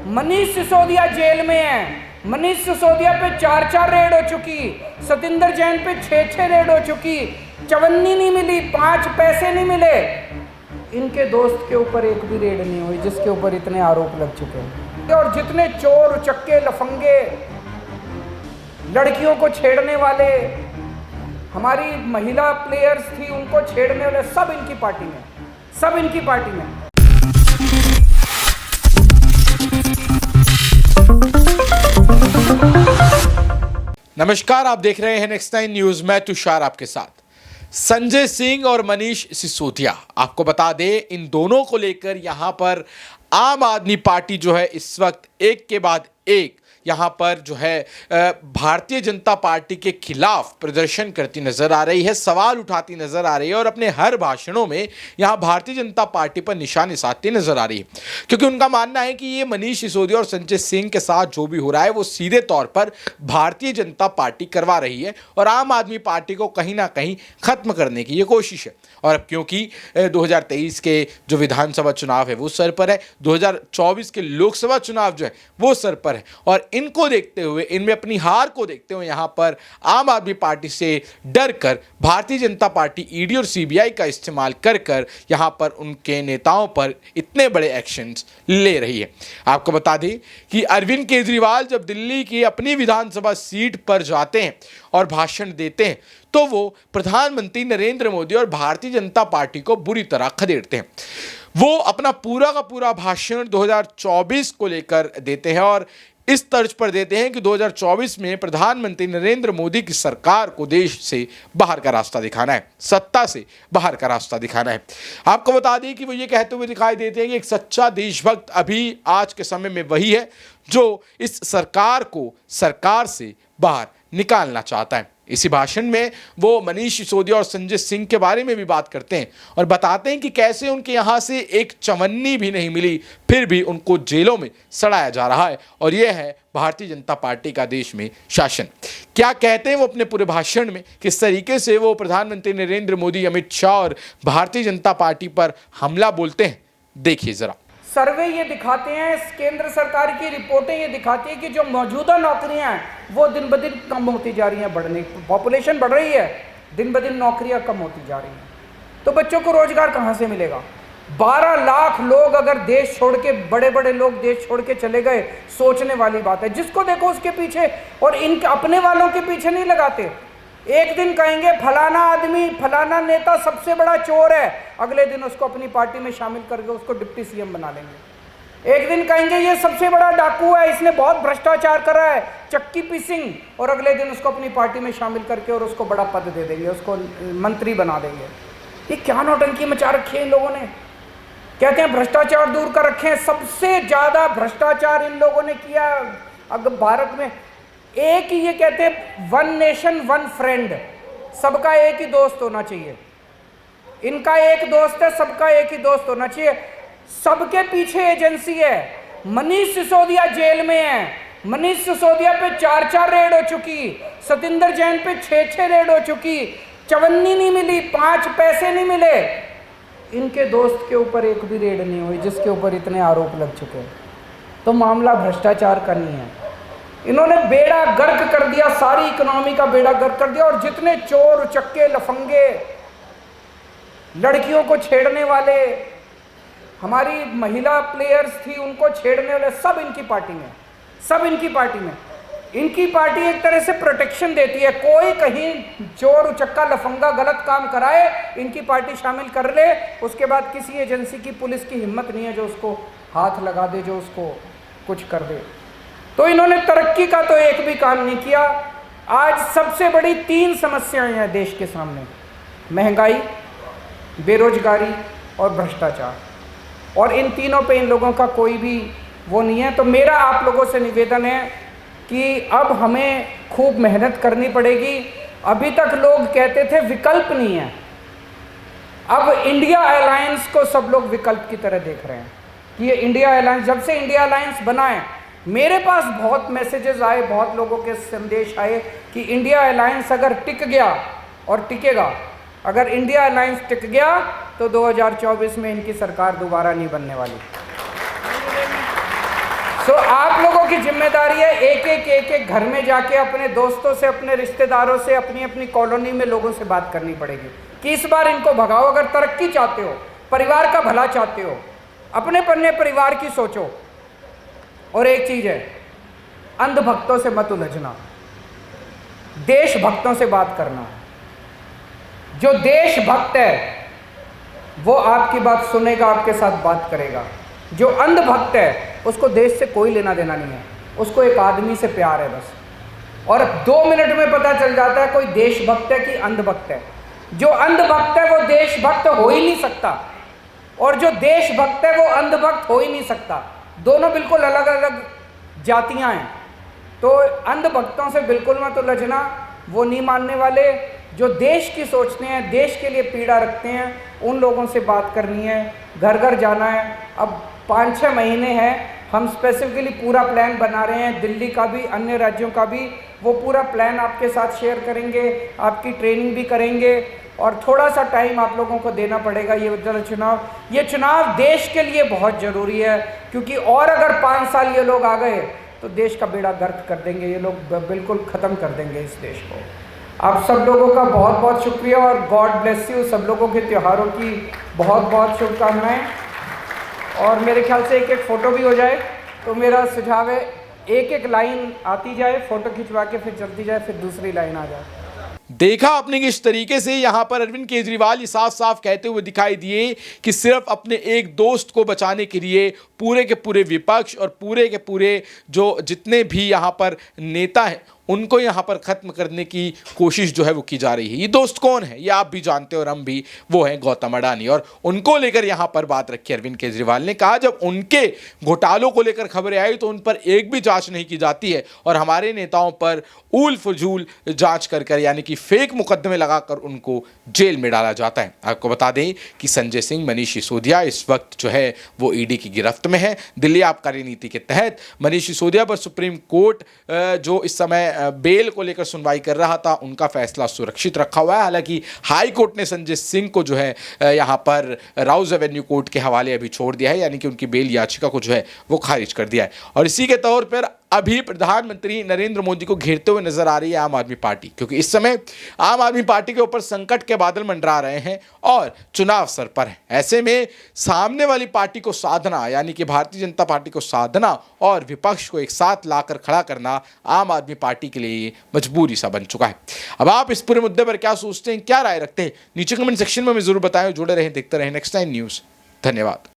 Manish Sisodia jail में है। मनीष सिसोदिया पे 4 रेड हो चुकी, सतिंदर जैन पे 6 रेड हो चुकी, चवन्नी नहीं मिली, 5 पैसे नहीं मिले। इनके दोस्त के ऊपर एक भी रेड नहीं हुई जिसके ऊपर इतने आरोप लग चुके हैं। और जितने चोर उचक्के लफंगे लड़कियों को छेड़ने वाले, हमारी महिला प्लेयर्स थी उनको छेड़ने वाले, सब इनकी पार्टी में, सब इनकी पार्टी में। नमस्कार, आप देख रहे हैं नेक्स्ट 9 न्यूज। मैं तुषार आपके साथ। संजय सिंह और मनीष सिसोदिया, आपको बता दें इन दोनों को लेकर यहां पर आम आदमी पार्टी जो है इस वक्त एक के बाद एक यहाँ पर जो है भारतीय जनता पार्टी के खिलाफ प्रदर्शन करती नजर आ रही है, सवाल उठाती नजर आ रही है और अपने हर भाषणों में यहाँ भारतीय जनता पार्टी पर निशाने साधती नजर आ रही है, क्योंकि उनका मानना है कि ये मनीष सिसोदिया और संजय सिंह के साथ जो भी हो रहा है वो सीधे तौर पर भारतीय जनता पार्टी करवा रही है और आम आदमी पार्टी को कहीं ना कहीं खत्म करने की ये कोशिश है। और अब क्योंकि 2023 के जो विधानसभा चुनाव है वो सर पर है, 2024 के लोकसभा चुनाव जो है वो सर पर है और इनको देखते हुए, इनमें अपनी हार को देखते हुए यहाँ पर आम आदमी पार्टी से डर कर भारतीय जनता पार्टी ईडी और सीबीआई का इस्तेमाल कर कर यहाँ पर उनके नेताओं पर इतने बड़े एक्शंस ले रही है। आपको बता दें कि अरविंद केजरीवाल जब दिल्ली की अपनी विधानसभा सीट पर जाते हैं और भाषण देते हैं तो वो प्रधानमंत्री नरेंद्र मोदी और भारतीय जनता पार्टी को बुरी तरह खदेड़ते हैं। वो अपना पूरा का पूरा भाषण 2024 को लेकर देते हैं और इस तर्ज पर देते हैं कि 2024 में प्रधानमंत्री नरेंद्र मोदी की सरकार को देश से बाहर का रास्ता दिखाना है, सत्ता से बाहर का रास्ता दिखाना है। आपको बता दें कि वो ये कहते हुए दिखाई देते हैं कि एक सच्चा देशभक्त अभी आज के समय में वही है जो इस सरकार को सरकार से बाहर निकालना चाहता है। इसी भाषण में वो मनीष सिसोदिया और संजय सिंह के बारे में भी बात करते हैं और बताते हैं कि कैसे उनके यहाँ से एक चवन्नी भी नहीं मिली, फिर भी उनको जेलों में सड़ाया जा रहा है और यह है भारतीय जनता पार्टी का देश में शासन। क्या कहते हैं वो अपने पूरे भाषण में, किस तरीके से वो प्रधानमंत्री नरेंद्र मोदी, अमित शाह और भारतीय जनता पार्टी पर हमला बोलते हैं, देखिए जरा। सर्वे ये दिखाते हैं, केंद्र सरकार की रिपोर्टें ये दिखाती है कि जो मौजूदा नौकरियां हैं वो दिन ब दिन कम होती जा रही हैं, बढ़ने पॉपुलेशन बढ़ रही है, दिन ब दिन नौकरियां कम होती जा रही हैं, तो बच्चों को रोजगार कहाँ से मिलेगा? 12 लाख लोग अगर देश छोड़ के, बड़े बड़े लोग देश छोड़ के चले गए, सोचने वाली बात है। जिसको देखो उसके पीछे, और इनके अपने वालों के पीछे नहीं लगाते। एक दिन कहेंगे फलाना आदमी, फलाना नेता सबसे बड़ा चोर है, अगले दिन उसको अपनी पार्टी में शामिल करके उसको डिप्टी सीएम बना लेंगे। एक दिन कहेंगे ये सबसे बड़ा डाकू है, इसने बहुत भ्रष्टाचार करा है, चक्की पीसिंग, और अगले दिन उसको अपनी पार्टी में शामिल करके और उसको बड़ा पद दे देंगे, उसको मंत्री बना देंगे। ये क्या नौटंकी मचा रखी है इन लोगों ने। कहते हैं भ्रष्टाचार दूर कर रखे हैं, सबसे ज्यादा भ्रष्टाचार इन लोगों ने किया अगर भारत में। एक ही ये कहते हैं वन नेशन वन फ्रेंड, सबका एक ही दोस्त होना चाहिए। इनका एक दोस्त है, सबका एक ही दोस्त होना चाहिए। सबके पीछे एजेंसी है। मनीष सिसोदिया जेल में है। मनीष सिसोदिया पे 4 रेड हो चुकी, सतिंदर जैन पे 6 रेड हो चुकी, चवन्नी नहीं मिली, 5 पैसे नहीं मिले। इनके दोस्त के ऊपर एक भी रेड नहीं हुई जिसके ऊपर इतने आरोप लग चुके हैं। तो मामला भ्रष्टाचार का नहीं है। इन्होंने बेड़ा गर्क कर दिया, सारी इकोनॉमी का बेड़ा गर्क कर दिया। और जितने चोर उचक्के लफंगे लड़कियों को छेड़ने वाले, हमारी महिला प्लेयर्स थी उनको छेड़ने वाले, सब इनकी पार्टी में, सब इनकी पार्टी में। इनकी पार्टी एक तरह से प्रोटेक्शन देती है। कोई कहीं चोर उचक्का लफंगा गलत काम कराए, इनकी पार्टी शामिल कर ले, उसके बाद किसी एजेंसी की, पुलिस की हिम्मत नहीं है जो उसको हाथ लगा दे, जो उसको कुछ कर दे। तो इन्होंने तरक्की का तो एक भी काम नहीं किया। आज सबसे बड़ी 3 समस्याएं हैं देश के सामने: महंगाई, बेरोजगारी और भ्रष्टाचार। और इन तीनों पे इन लोगों का कोई भी वो नहीं है। तो मेरा आप लोगों से निवेदन है कि अब हमें खूब मेहनत करनी पड़ेगी। अभी तक लोग कहते थे विकल्प नहीं है, अब इंडिया अलायंस को सब लोग विकल्प की तरह देख रहे हैं कि ये इंडिया अलायंस, जब से इंडिया अलायंस बना है, मेरे पास बहुत मैसेजेस आए, बहुत लोगों के संदेश आए कि इंडिया अलायंस अगर टिक गया और टिकेगा, अगर इंडिया अलायंस टिक गया तो 2024 में इनकी सरकार दोबारा नहीं बनने वाली। सो आप लोगों की जिम्मेदारी है एक एक घर में जाके अपने दोस्तों से, अपने रिश्तेदारों से, अपनी अपनी कॉलोनी में लोगों से बात करनी पड़ेगी कि इस बार इनको भगाओ। अगर तरक्की चाहते हो, परिवार का भला चाहते हो, अपने परिवार की सोचो। और एक चीज है, अंधभक्तों से मत उलझना, देशभक्तों से बात करना। जो देशभक्त है वो आपकी बात सुनेगा, आपके साथ बात करेगा। जो अंधभक्त है उसको देश से कोई लेना देना नहीं है, उसको एक आदमी से प्यार है बस। और 2 मिनट में पता चल जाता है कोई देशभक्त है कि अंधभक्त है। जो अंधभक्त है वो देशभक्त हो ही नहीं सकता, और जो देशभक्त है वो अंधभक्त हो ही नहीं सकता। दोनों बिल्कुल अलग अलग जातियां हैं। तो अंधभक्तों से बिल्कुल मत उलझना, वो नहीं मानने वाले। जो देश की सोचते हैं, देश के लिए पीड़ा रखते हैं, उन लोगों से बात करनी है, घर घर जाना है। अब 5-6 महीने हैं, हम स्पेसिफिकली पूरा प्लान बना रहे हैं, दिल्ली का भी, अन्य राज्यों का भी। वो पूरा प्लान आपके साथ शेयर करेंगे, आपकी ट्रेनिंग भी करेंगे। और थोड़ा सा टाइम आप लोगों को देना पड़ेगा। ये चुनाव देश के लिए बहुत ज़रूरी है, क्योंकि और अगर 5 साल ये लोग आ गए तो देश का बेड़ा गर्क कर देंगे। ये लोग बिल्कुल ख़त्म कर देंगे इस देश को। आप सब लोगों का बहुत बहुत शुक्रिया और गॉड ब्लेस यू। सब लोगों के त्योहारों की बहुत बहुत शुभकामनाएं। और मेरे ख्याल से एक फ़ोटो भी हो जाए, तो मेरा सुझाव है एक लाइन आती जाए, फ़ोटो खिंचवा के फिर चलती जाए, फिर दूसरी लाइन आ जाए। देखा आपने किस तरीके से यहां पर अरविंद केजरीवाल ये साफ साफ कहते हुए दिखाई दिए कि सिर्फ अपने एक दोस्त को बचाने के लिए पूरे के पूरे विपक्ष और पूरे के पूरे जो जितने भी यहां पर नेता हैं उनको यहां पर खत्म करने की कोशिश जो है वो की जा रही है। ये दोस्त कौन है ये आप भी जानते हो और हम भी, वो है गौतम अडानी। और उनको लेकर यहां पर बात रखी अरविंद केजरीवाल ने, कहा जब उनके घोटालों को लेकर खबरें आई तो उन पर एक भी जांच नहीं की जाती है और हमारे नेताओं पर ऊल फजूल जांच कर यानी कि फेक मुकदमे लगाकर उनको जेल में डाला जाता है। आपको बता दें कि संजय सिंह, मनीष सिसोदिया इस वक्त जो है वो ईडी की गिरफ्त में है। दिल्ली आबकारी नीति के तहत मनीष सिसोदिया पर सुप्रीम कोर्ट जो इस समय बेल को लेकर सुनवाई कर रहा था, उनका फैसला सुरक्षित रखा हुआ है। हालांकि हाई कोर्ट ने संजय सिंह को जो है यहां पर राउज एवेन्यू कोर्ट के हवाले अभी छोड़ दिया है, यानी कि उनकी बेल याचिका को जो है वो खारिज कर दिया है। और इसी के तौर पर अभी प्रधानमंत्री नरेंद्र मोदी को घेरते हुए नजर आ रही है आम आदमी पार्टी, क्योंकि इस समय आम आदमी पार्टी के ऊपर संकट के बादल मंडरा रहे हैं और चुनाव सर पर है। ऐसे में सामने वाली पार्टी को साधना, यानी कि भारतीय जनता पार्टी को साधना और विपक्ष को एक साथ लाकर खड़ा करना आम आदमी पार्टी के लिए मजबूरी सा बन चुका है। अब आप इस पूरे मुद्दे पर क्या सोचते हैं, क्या राय रखते हैं, नीचे कमेंट सेक्शन में जरूर बताएं। जुड़े रहें, देखते रहें नेक्स्ट टाइम न्यूज़। धन्यवाद।